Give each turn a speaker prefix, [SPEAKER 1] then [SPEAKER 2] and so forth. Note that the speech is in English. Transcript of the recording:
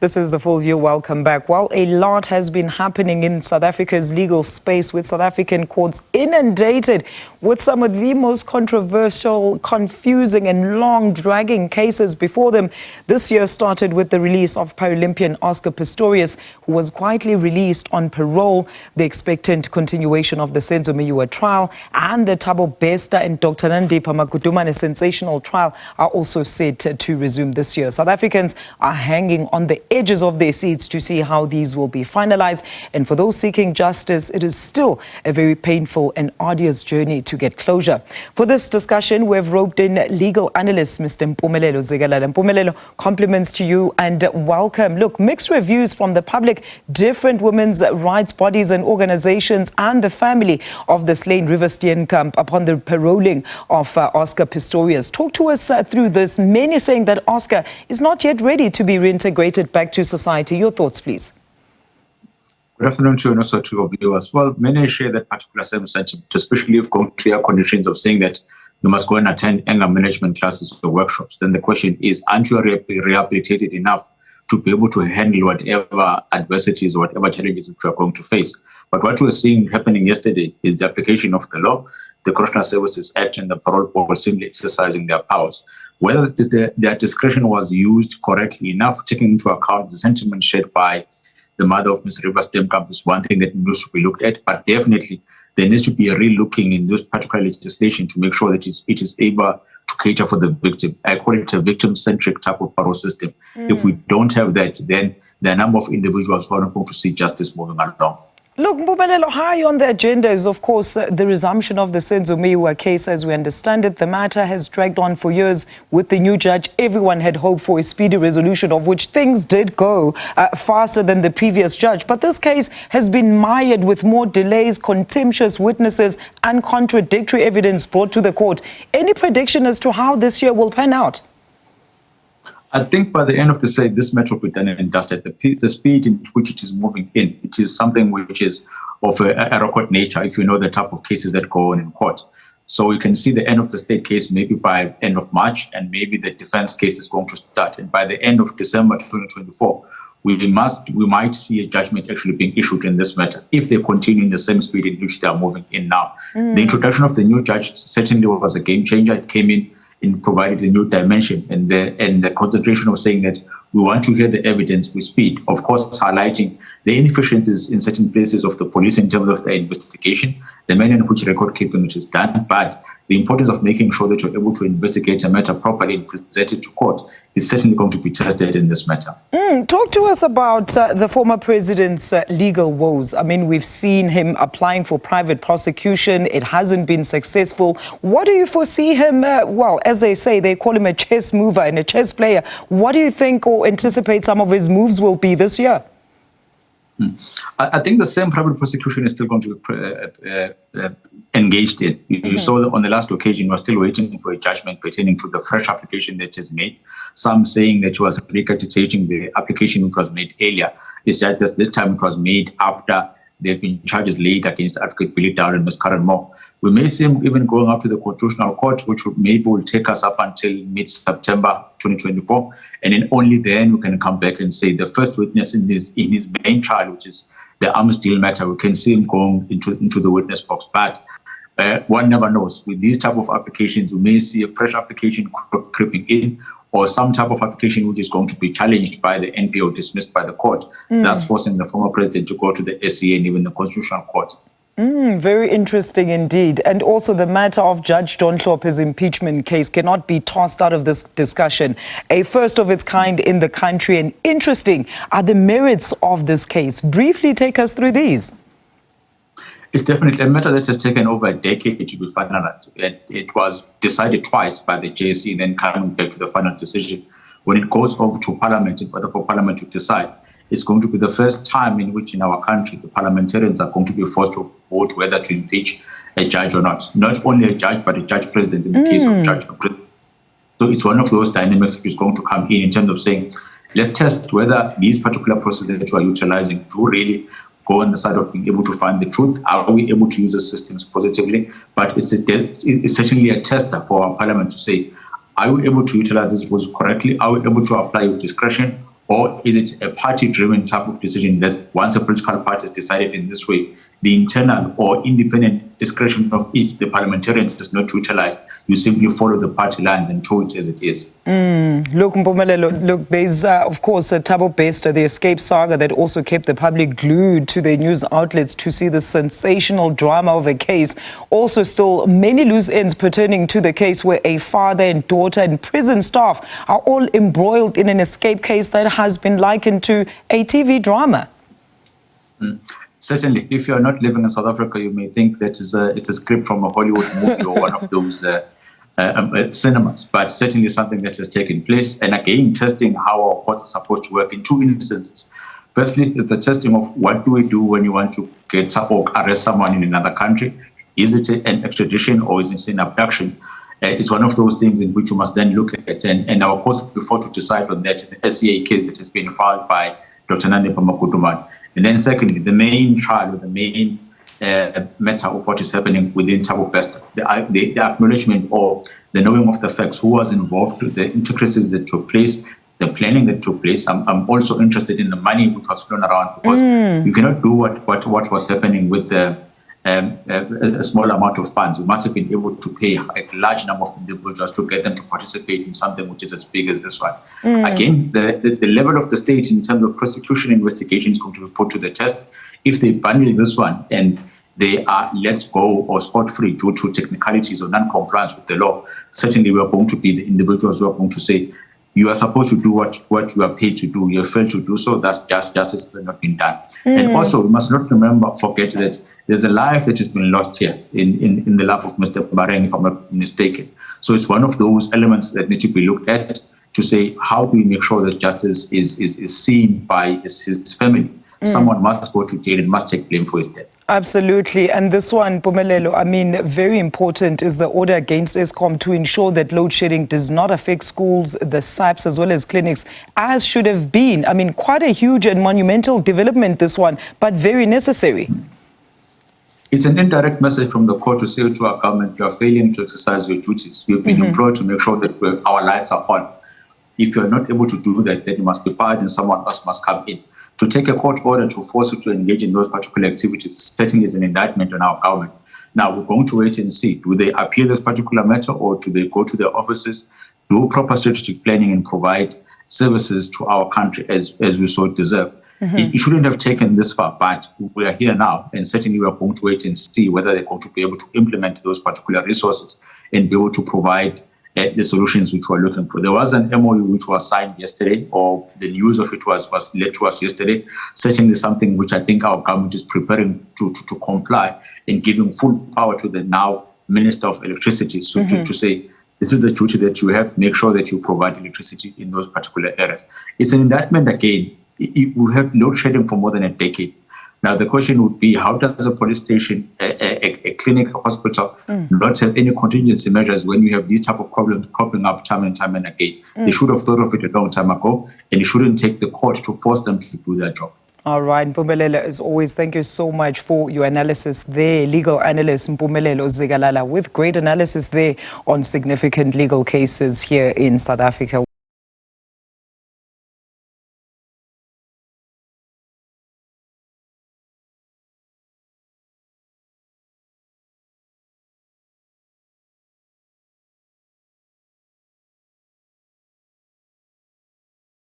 [SPEAKER 1] This is The Full View. Welcome back. Well, a lot has been happening in South Africa's legal space, with South African courts inundated with some of the most controversial, confusing and long-dragging cases before them. This year started with the release of Paralympian Oscar Pistorius, who was quietly released on parole, the expectant continuation of the Senzo Meyiwa trial, and the Thabo and Dr. Nandipha Magudumane sensational trial are also set to resume this year. South Africans are hanging on the edges of their seats to see how these will be finalized. And for those seeking justice, it is still a very painful and arduous journey to get closure. For this discussion, we've roped in legal analyst Mr. Mpumelelo Zikalala. Mpumelelo, compliments to you and welcome. Look, mixed reviews from the public, different women's rights bodies and organizations, and the family of the slain River Steenkamp upon the paroling of Oscar Pistorius. Talk to us through this. Many saying that Oscar is not yet ready to be reintegrated back to society. Your thoughts, please.
[SPEAKER 2] Good afternoon to you and also to your viewers. Well, many share that particular same sentiment, especially if going to your conditions of saying that you must go and attend anger management classes or workshops. Then the question is, aren't you rehabilitated enough to be able to handle whatever adversities or whatever challenges which you are going to face? But what we're seeing happening yesterday is the application of the law, the Correctional Services Act, and the parole board simply exercising their powers. Whether their discretion was used correctly enough, taking into account the sentiment shared by the mother of Ms. River Steenkamp, is one thing that needs to be looked at. But definitely, there needs to be a re-looking in this particular legislation to make sure that it is able to cater for the victim. I call it a victim-centric type of parole system. If we don't have that, then the number of individuals who are not going to see justice moving along.
[SPEAKER 1] Look, Mpumelelo, high on the agenda is, of course, the resumption of the Senzo Meyiwa case. As we understand it, the matter has dragged on for years with the new judge. Everyone had hoped for a speedy resolution, of which things did go faster than the previous judge. But this case has been mired with more delays, contemptuous witnesses, and contradictory evidence brought to the court. Any prediction as to how this year will pan out?
[SPEAKER 2] I think by the end of the day, this matter will be done and dusted. The speed in which it is moving in, it is something which is of a record nature, if you know the type of cases that go on in court. So you can see the end of the state case maybe by end of March, and maybe the defense case is going to start. And by the end of December 2024, we might see a judgment actually being issued in this matter if they continue in the same speed in which they are moving in now. The introduction of the new judge certainly was a game changer. It came in and provided a new dimension, and the concentration of saying that we want to hear the evidence with speed, of course highlighting the inefficiencies in certain places of the police in terms of their investigation, the manner in which record keeping which is done, but the importance of making sure that you're able to investigate a matter properly and present it to court is certainly going to be tested in this matter.
[SPEAKER 1] Talk to us about the former president's legal woes. I mean, we've seen him applying for private prosecution. It hasn't been successful. What do you foresee him, well, as they say, they call him a chess mover and a chess player. What do you think or anticipate some of his moves will be this year?
[SPEAKER 2] I think the same private prosecution is still going to be engaged in. You saw on the last occasion, we're still waiting for a judgment pertaining to the fresh application that is made. Some saying that he was regurgitating the application which was made earlier. It's just that this time it was made after there have been charges laid against Advocate Billy Dowd and Ms. Karen Moore. We may see him even going up to the Constitutional Court, which maybe will take us up until mid-September 2024. And then only then we can come back and say the first witness in his main trial, which is the arms deal matter, we can see him going into the witness box. But one never knows. With these type of applications, we may see a fresh application creeping in, or some type of application which is going to be challenged by the NP or dismissed by the court. That's forcing the former president to go to the SCA and even the Constitutional Court.
[SPEAKER 1] Very interesting indeed. And also the matter of Judge Don Hlophe's impeachment case cannot be tossed out of this discussion. A first of its kind in the country, and interesting are the merits of this case. Briefly take us through these.
[SPEAKER 2] It's definitely a matter that has taken over a decade to be finalized. It was decided twice by the JSC, then coming back to the final decision. When it goes over to Parliament, in order for Parliament to decide, it's going to be the first time in which in our country the parliamentarians are going to be forced to vote whether to impeach a judge or not. Not only a judge, but a judge president in the case of judge president. So it's one of those dynamics which is going to come in terms of saying, let's test whether these particular processes that we are utilizing do really go on the side of being able to find the truth. Are we able to use the systems positively? But it's certainly a test for our parliament to say, are we able to utilize these rules correctly? Are we able to apply with discretion? Or is it a party-driven type of decision that once a political party has decided in this way, the internal or independent discretion of each, the parliamentarians, is not utilized? You simply follow the party lines and show it as it is.
[SPEAKER 1] Look, Mpumelelo, look, there's, of course, Thabo Bester, the escape saga that also kept the public glued to their news outlets to see the sensational drama of a case. Also, still many loose ends pertaining to the case where a father and daughter and prison staff are all embroiled in an escape case that has been likened to a TV drama.
[SPEAKER 2] Certainly, if you are not living in South Africa, you may think that it's a script from a Hollywood movie or one of those cinemas, but certainly something that has taken place. And again, testing how our courts are supposed to work in two instances. Firstly, it's a testing of what do we do when you want to get or arrest someone in another country. Is it an extradition or is it an abduction? It's one of those things in which you must then look at, and our courts before to decide on that, the SCA case that has been filed by Dr. Nandipha Magudumane. And then secondly, the main trial, or the main matter of what is happening within Thabo Bester, the acknowledgement or the knowing of the facts, who was involved, the intricacies that took place, the planning that took place. I'm also interested in the money which was flown around, because you cannot do what was happening with a small amount of funds. You must have been able to pay a large number of individuals to get them to participate in something which is as big as this one. Again, the level of the state in terms of prosecution investigation is going to be put to the test. If they bundle this one and they are let go or scot-free due to technicalities or non-compliance with the law, certainly we are going to be the individuals who are going to say, you are supposed to do what you are paid to do. You have failed to do so. That's justice has not been done. And also, we must not forget that there's a life that has been lost here in the life of Mr. Bareng, if I'm not mistaken. So it's one of those elements that need to be looked at to say, how do we make sure that justice is seen by his family? Someone must go to jail and must take blame for his death.
[SPEAKER 1] Absolutely. And this one, Mpumelelo, I mean, very important is the order against Eskom to ensure that load shedding does not affect schools, the SABC, as well as clinics, as should have been. I mean, quite a huge and monumental development, this one, but very necessary.
[SPEAKER 2] It's an indirect message from the court to say to our government, you are failing to exercise your duties. We've been employed to make sure that our lights are on. If you're not able to do that, then you must be fired and someone else must come in. To take a court order to force you to engage in those particular activities certainly is an indictment on our government. Now, we're going to wait and see. Do they appeal this particular matter, or do they go to their offices, do proper strategic planning and provide services to our country as we so deserve? It shouldn't have taken this far, but we are here now, and certainly we are going to wait and see whether they're going to be able to implement those particular resources and be able to provide the solutions which we're looking for. There was an MOU which was signed yesterday, or the news of it was led to us yesterday. Certainly something which I think our government is preparing to comply and giving full power to the now Minister of Electricity. So to say, this is the duty that you have, make sure that you provide electricity in those particular areas. It's an indictment again. We have load shedding for more than a decade. Now, the question would be, how does a police station, a clinic, a hospital not have any contingency measures when you have these type of problems cropping up time and time and again? They should have thought of it a long time ago, and it shouldn't take the court to force them to do their job.
[SPEAKER 1] All right, Mpumelelo, as always, thank you so much for your analysis there. Legal Analyst Mpumelelo Zikalala with great analysis there on significant legal cases here in South Africa.